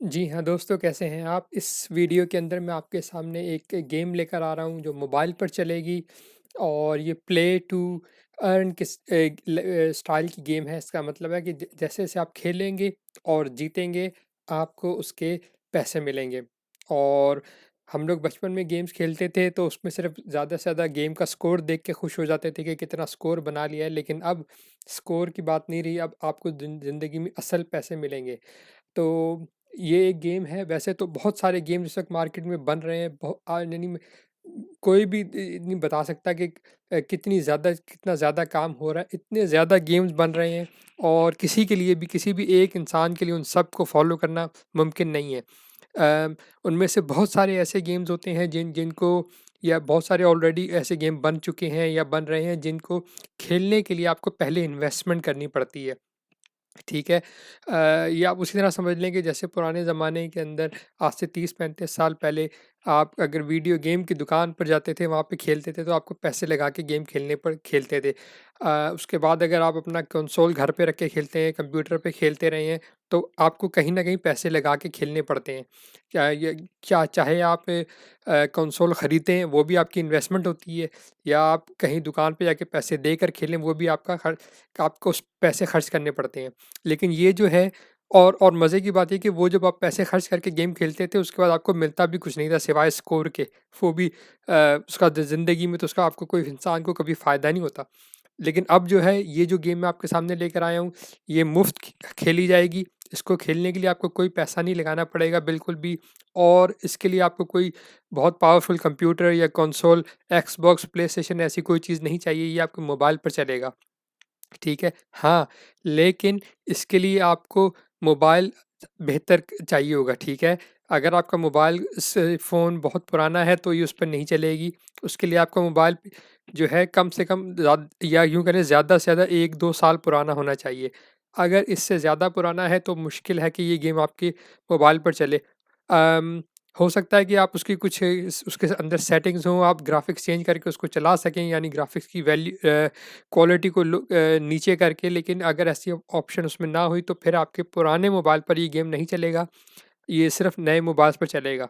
जी हाँ दोस्तों, कैसे हैं आप? इस वीडियो के अंदर मैं आपके सामने एक गेम लेकर आ रहा हूँ जो मोबाइल पर चलेगी और ये प्ले टू अर्न स्टाइल की गेम है। इसका मतलब है कि जैसे जैसे आप खेलेंगे और जीतेंगे, आपको उसके पैसे मिलेंगे। और हम लोग बचपन में गेम्स खेलते थे तो उसमें सिर्फ ज़्यादा से ज़्यादा गेम का स्कोर देख के खुश हो जाते थे कि कितना स्कोर बना लिया है, लेकिन अब स्कोर की बात नहीं रही। अब आपको ज़िंदगी में असल पैसे मिलेंगे। तो ये एक गेम है। वैसे तो बहुत सारे गेम इस वक्त मार्केट में बन रहे हैं। यानी कोई भी नहीं बता सकता कि कितना ज़्यादा काम हो रहा है। इतने ज़्यादा गेम्स बन रहे हैं और किसी के लिए भी, किसी भी एक इंसान के लिए उन सब को फॉलो करना मुमकिन नहीं है। उनमें से बहुत सारे ऐसे गेम्स होते हैं जिनको, या बहुत सारे ऑलरेडी ऐसे गेम बन चुके हैं या बन रहे हैं जिनको खेलने के लिए आपको पहले इन्वेस्टमेंट करनी पड़ती है। ठीक है। ये आप उसी तरह समझ लें कि जैसे पुराने ज़माने के अंदर आज से 30-35 साल पहले आप अगर वीडियो गेम की दुकान पर जाते थे, वहाँ पे खेलते थे, तो आपको पैसे लगा के गेम खेलने पर खेलते थे। उसके बाद अगर आप अपना कंसोल घर पे रख के खेलते हैं, कंप्यूटर पे खेलते रहे हैं, तो आपको कहीं न कहीं पैसे लगा के खेलने पड़ते हैं। क्या चाहे आप कंसोल खरीदें, वो भी आपकी इन्वेस्टमेंट होती है, या आप कहीं दुकान पे जाके पैसे देकर खेलें, वो भी आपको उस पैसे खर्च करने पड़ते हैं। लेकिन ये जो है, और मज़े की बात ये कि वो जब आप पैसे खर्च करके गेम खेलते थे, उसके बाद आपको मिलता भी कुछ नहीं था सिवाय स्कोर के। वो भी उसका ज़िंदगी में तो उसका आपको, कोई इंसान को कभी फ़ायदा नहीं होता। लेकिन अब जो है, ये जो गेम मैं आपके सामने लेकर आया हूँ, ये मुफ़्त खेली जाएगी। इसको खेलने के लिए आपको कोई पैसा नहीं लगाना पड़ेगा बिल्कुल भी। और इसके लिए आपको कोई बहुत पावरफुल कंप्यूटर या कंसोल, एक्सबॉक्स, प्लेस्टेशन ऐसी कोई चीज़ नहीं चाहिए। ये आपके मोबाइल पर चलेगा। ठीक है। हाँ, लेकिन इसके लिए आपको मोबाइल बेहतर चाहिए होगा, ठीक है? अगर आपका मोबाइल फ़ोन बहुत पुराना है तो ये उस पर नहीं चलेगी। उसके लिए आपका मोबाइल जो है कम से कम, या यूँ करें, ज़्यादा से ज़्यादा 1-2 साल पुराना होना चाहिए। अगर इससे ज़्यादा पुराना है तो मुश्किल है कि ये गेम आपके मोबाइल पर चले। अम, हो सकता है कि आप उसकी कुछ उसके अंदर सेटिंग्स हों, आप ग्राफ़िक्स चेंज करके उसको चला सकें, यानी ग्राफ़िक्स की क्वालिटी को नीचे करके। लेकिन अगर ऐसी ऑप्शन उसमें ना हुई तो फिर आपके पुराने मोबाइल पर ये गेम नहीं चलेगा, ये सिर्फ़ नए मोबाइल्स पर चलेगा।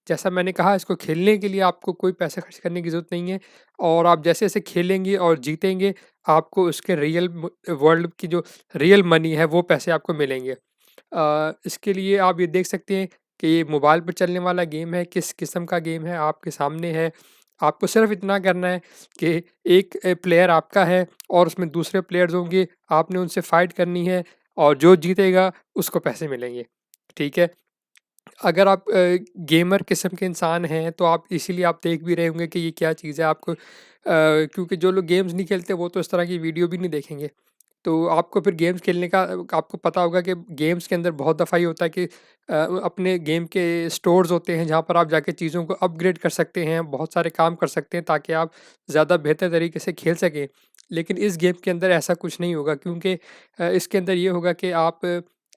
जैसा मैंने कहा, इसको खेलने के लिए आपको कोई पैसे खर्च करने की ज़रूरत नहीं है, और आप जैसे-जैसे खेलेंगे और जीतेंगे, आपको उसके वर्ल्ड की जो रियल मनी है, वो पैसे आपको मिलेंगे। इसके लिए आप ये देख सकते हैं कि ये मोबाइल पर चलने वाला गेम है, किस किस्म का गेम है आपके सामने है। आपको सिर्फ़ इतना करना है कि एक प्लेयर आपका है और उसमें दूसरे प्लेयर्स होंगे, आपने उनसे फ़ाइट करनी है और जो जीतेगा उसको पैसे मिलेंगे। ठीक है? अगर आप गेमर किस्म के इंसान हैं, तो आप इसीलिए आप देख भी रहे होंगे कि ये क्या चीज़ है। आपको क्योंकि जो लोग गेम्स नहीं खेलते वो तो इस तरह की वीडियो भी नहीं देखेंगे। तो आपको फिर गेम्स खेलने का आपको पता होगा कि गेम्स के अंदर बहुत दफ़ा ये होता है कि अपने गेम के स्टोर्स होते हैं जहाँ पर आप जाके चीज़ों को अपग्रेड कर सकते हैं, बहुत सारे काम कर सकते हैं ताकि आप ज़्यादा बेहतर तरीके से खेल सकें। लेकिन इस गेम के अंदर ऐसा कुछ नहीं होगा, क्योंकि इसके अंदर ये होगा कि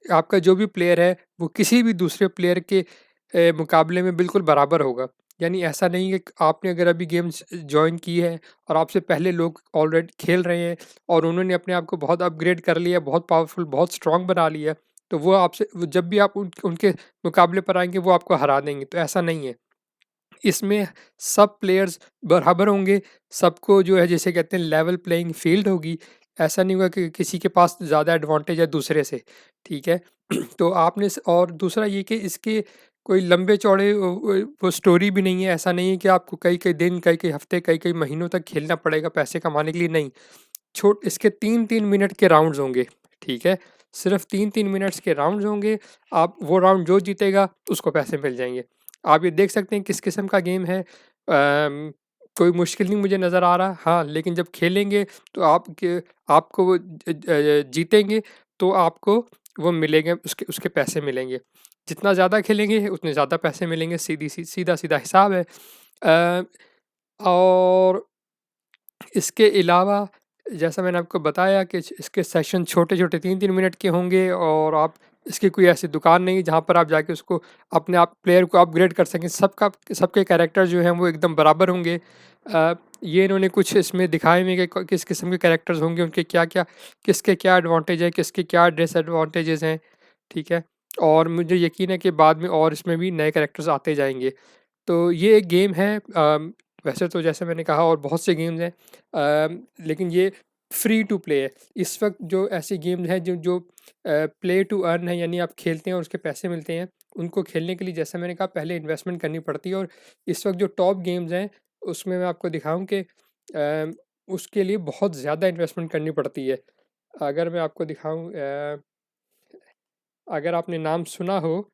आपका जो भी प्लेयर है वो किसी भी दूसरे प्लेयर के मुकाबले में बिल्कुल बराबर होगा। यानी ऐसा नहीं है कि आपने अगर अभी गेम्स जॉइन की है और आपसे पहले लोग ऑलरेडी खेल रहे हैं और उन्होंने अपने आप को बहुत अपग्रेड कर लिया, बहुत पावरफुल, बहुत स्ट्रॉन्ग बना लिया, तो जब भी आप उनके मुकाबले पर आएँगे, वो आपको हरा देंगे, तो ऐसा नहीं है। इसमें सब प्लेयर्स बराबर होंगे, सबको जो है जिसे कहते हैं लेवल प्लेइंग फ़ील्ड होगी। ऐसा नहीं होगा कि किसी के पास ज़्यादा एडवांटेज है दूसरे से, ठीक है? तो आपने स और दूसरा ये कि इसके कोई लंबे-चौड़े वो स्टोरी भी नहीं है। ऐसा नहीं है कि आपको कई-कई दिन, कई-कई हफ़्ते, कई-कई महीनों तक खेलना पड़ेगा पैसे कमाने के लिए, नहीं। इसके 3-3 मिनट के राउंड्स होंगे, ठीक है? सिर्फ़ 3-3 मिनट्स के राउंड्स होंगे, आप वो राउंड जो जीतेगा उसको पैसे मिल जाएँगे। आप ये देख सकते हैं किस किस्म का गेम है। कोई मुश्किल नहीं मुझे नज़र आ रहा। हाँ, लेकिन जब खेलेंगे तो आपको वो जीतेंगे तो आपको वो मिलेंगे, उसके उसके पैसे मिलेंगे। जितना ज़्यादा खेलेंगे उतने ज़्यादा पैसे मिलेंगे, सीधा-सीधा हिसाब है। अ, और इसके अलावा जैसा मैंने आपको बताया कि इसके सेशन छोटे-छोटे 3-3 मिनट के होंगे, और आप इसकी कोई ऐसी दुकान नहीं है जहाँ पर आप जाके उसको अपने आप प्लेयर को अपग्रेड कर सकें। सबके कैरेक्टर जो हैं वो एकदम बराबर होंगे। ये इन्होंने कुछ इसमें दिखाए हुए हैं कि किस किस्म के कैरेक्टर्स होंगे, उनके क्या-क्या, किसके क्या एडवांटेज है, किसके क्या डिसएडवांटेजेस हैं, ठीक है? और मुझे यकीन है कि बाद में और इसमें भी नए कैरेक्टर्स आते जाएंगे। तो ये एक गेम है, वैसे तो जैसे मैंने कहा और बहुत से गेम्स हैं, लेकिन ये फ्री टू प्ले है। इस वक्त जो ऐसी गेम्स हैं जो जो प्ले टू अर्न है, यानी आप खेलते हैं और उसके पैसे मिलते हैं, उनको खेलने के लिए जैसे मैंने कहा पहले इन्वेस्टमेंट करनी पड़ती है। और इस वक्त जो टॉप गेम्स हैं उसमें मैं आपको दिखाऊं कि उसके लिए बहुत ज़्यादा इन्वेस्टमेंट करनी पड़ती है। अगर मैं आपको दिखाऊं, अगर आपने नाम सुना हो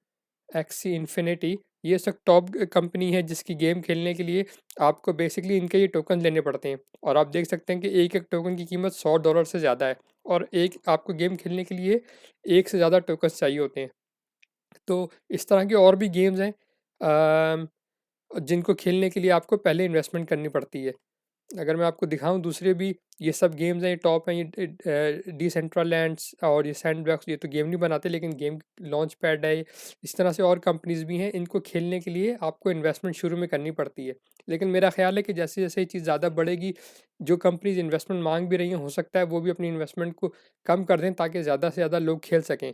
एक्सी इन्फिनिटी, ये सब टॉप कंपनी है जिसकी गेम खेलने के लिए आपको बेसिकली इनके ये टोकन लेने पड़ते हैं। और आप देख सकते हैं कि एक एक टोकन की कीमत $100 से ज़्यादा है। और एक आपको गेम खेलने के लिए एक से ज़्यादा टोकन्स चाहिए होते हैं। तो इस तरह के और भी गेम्स हैं जिनको खेलने के लिए आपको पहले इन्वेस्टमेंट करनी पड़ती है। अगर मैं आपको दिखाऊं दूसरे भी ये सब गेम्स हैं, ये टॉप हैं, ये डिसेंट्रलैंड्स और ये सैंडबॉक्स, ये तो गेम नहीं बनाते लेकिन गेम लॉन्च पैड है। इस तरह से और कंपनीज भी हैं, इनको खेलने के लिए आपको इन्वेस्टमेंट शुरू में करनी पड़ती है। लेकिन मेरा ख्याल है कि जैसे जैसे ये चीज़ ज़्यादा बढ़ेगी, जो कंपनीज इन्वेस्टमेंट मांग भी रही हैं, हो सकता है वो भी अपनी इन्वेस्टमेंट को कम कर दें ताकि ज़्यादा से ज़्यादा लोग खेल सकें।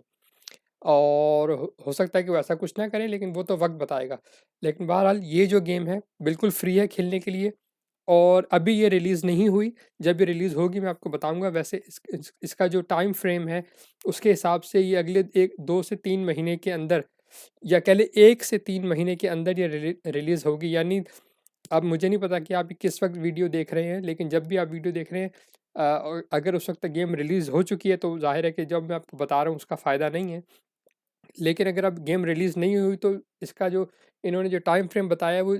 और हो सकता है कि वैसा कुछ ना करें, लेकिन वो तो वक्त बताएगा। लेकिन बहरहाल ये जो गेम है बिल्कुल फ्री है खेलने के लिए, और अभी ये रिलीज़ नहीं हुई। जब ये रिलीज़ होगी मैं आपको बताऊंगा। वैसे इसका जो टाइम फ्रेम है उसके हिसाब से ये अगले एक 2 से 3 महीने के अंदर, या कह ले 1 से 3 महीने के अंदर ये रिलीज़ होगी। यानी अब मुझे नहीं पता कि आप किस वक्त वीडियो देख रहे हैं, लेकिन जब भी आप वीडियो देख रहे हैं, और अगर उस वक्त तक गेम रिलीज़ हो चुकी है तो जाहिर है कि जब मैं आपको बता रहा हूँ उसका फ़ायदा नहीं है। लेकिन अगर अब गेम रिलीज़ नहीं हुई तो इसका जो इन्होंने जो टाइम फ्रेम बताया है वो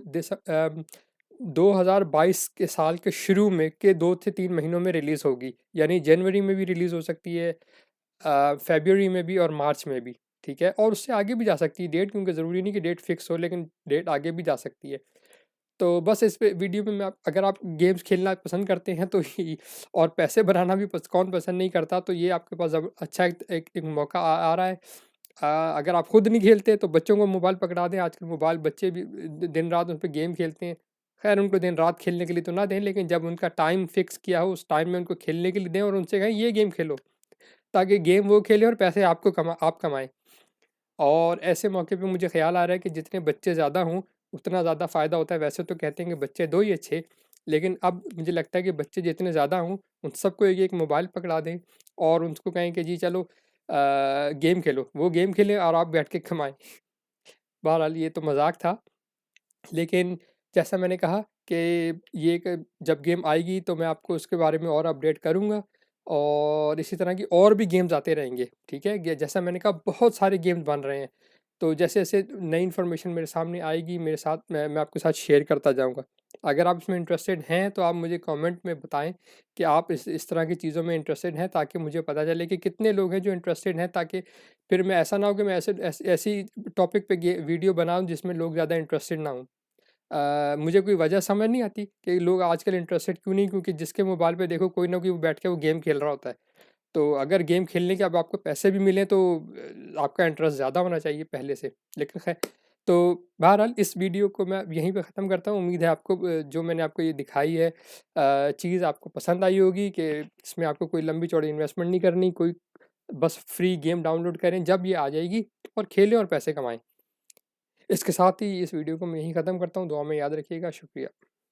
2022 के साल के शुरू में के 2 से 3 महीनों में रिलीज़ होगी। यानी जनवरी में भी रिलीज़ हो सकती है, फरवरी में भी और मार्च में भी। ठीक है, और उससे आगे भी जा सकती है डेट, क्योंकि ज़रूरी नहीं कि डेट फिक्स हो, लेकिन डेट आगे भी जा सकती है। तो बस इस पे वीडियो में मैं अगर आप गेम्स खेलना पसंद करते हैं तो और पैसे बनाना भी कौन पसंद नहीं करता, तो ये आपके पास अच्छा एक मौका आ रहा है। अगर आप खुद नहीं खेलते तो बच्चों को मोबाइल पकड़ा दें। आजकल मोबाइल बच्चे भी दिन रात उस पर गेम खेलते हैं। खैर उनको दिन रात खेलने के लिए तो ना दें, लेकिन जब उनका टाइम फिक्स किया हो उस टाइम में उनको खेलने के लिए दें और उनसे कहें ये गेम खेलो, ताकि गेम वो खेले और पैसे आप कमाएं। और ऐसे मौके पे मुझे ख्याल आ रहा है कि जितने बच्चे ज़्यादा हों उतना ज़्यादा फ़ायदा होता है। वैसे तो कहते हैं कि बच्चे दो ही अच्छे, लेकिन अब मुझे लगता है कि बच्चे जितने ज़्यादा हों उन सबको एक एक मोबाइल पकड़ा दें और उनको कहें कि जी चलो गेम खेलो, वो गेम खेलें और आप बैठ के कमाएं। बहरहाल ये तो मजाक था, लेकिन जैसा मैंने कहा कि ये जब गेम आएगी तो मैं आपको उसके बारे में और अपडेट करूँगा। और इसी तरह की और भी गेम्स आते रहेंगे। ठीक है, जैसा मैंने कहा बहुत सारे गेम्स बन रहे हैं। तो जैसे जैसे नई इन्फॉर्मेशन मेरे सामने आएगी मेरे साथ मैं आपके साथ शेयर करता जाऊँगा। अगर आप इसमें इंटरेस्टेड हैं तो आप मुझे कमेंट में बताएं कि आप इस तरह की चीज़ों में इंटरेस्टेड हैं, ताकि मुझे पता चले कि कितने लोग हैं जो इंटरेस्टेड हैं, ताकि फिर मैं ऐसा ना हो कि मैं ऐसी टॉपिक पे वीडियो बनाऊं जिसमें लोग ज़्यादा इंटरेस्टेड ना हों। मुझे कोई वजह समझ नहीं आती कि लोग आजकल इंटरेस्टेड क्यों नहीं, क्योंकि जिसके मोबाइल पे देखो कोई ना कोई वो बैठ के वो गेम खेल रहा होता है। तो अगर गेम खेलने के अब आपको पैसे भी मिलें तो आपका इंटरेस्ट ज़्यादा होना चाहिए पहले से। लेकिन खैर, तो बहरहाल इस वीडियो को मैं यहीं पे ख़त्म करता हूँ। उम्मीद है आपको जो मैंने आपको ये दिखाई है चीज़ आपको पसंद आई होगी, कि इसमें आपको कोई लंबी चौड़ी इन्वेस्टमेंट नहीं करनी, कोई बस फ्री गेम डाउनलोड करें जब ये आ जाएगी और खेलें और पैसे कमाएं। इसके साथ ही इस वीडियो को मैं यहीं ख़त्म करता हूँ। दुआ में याद रखिएगा। शुक्रिया।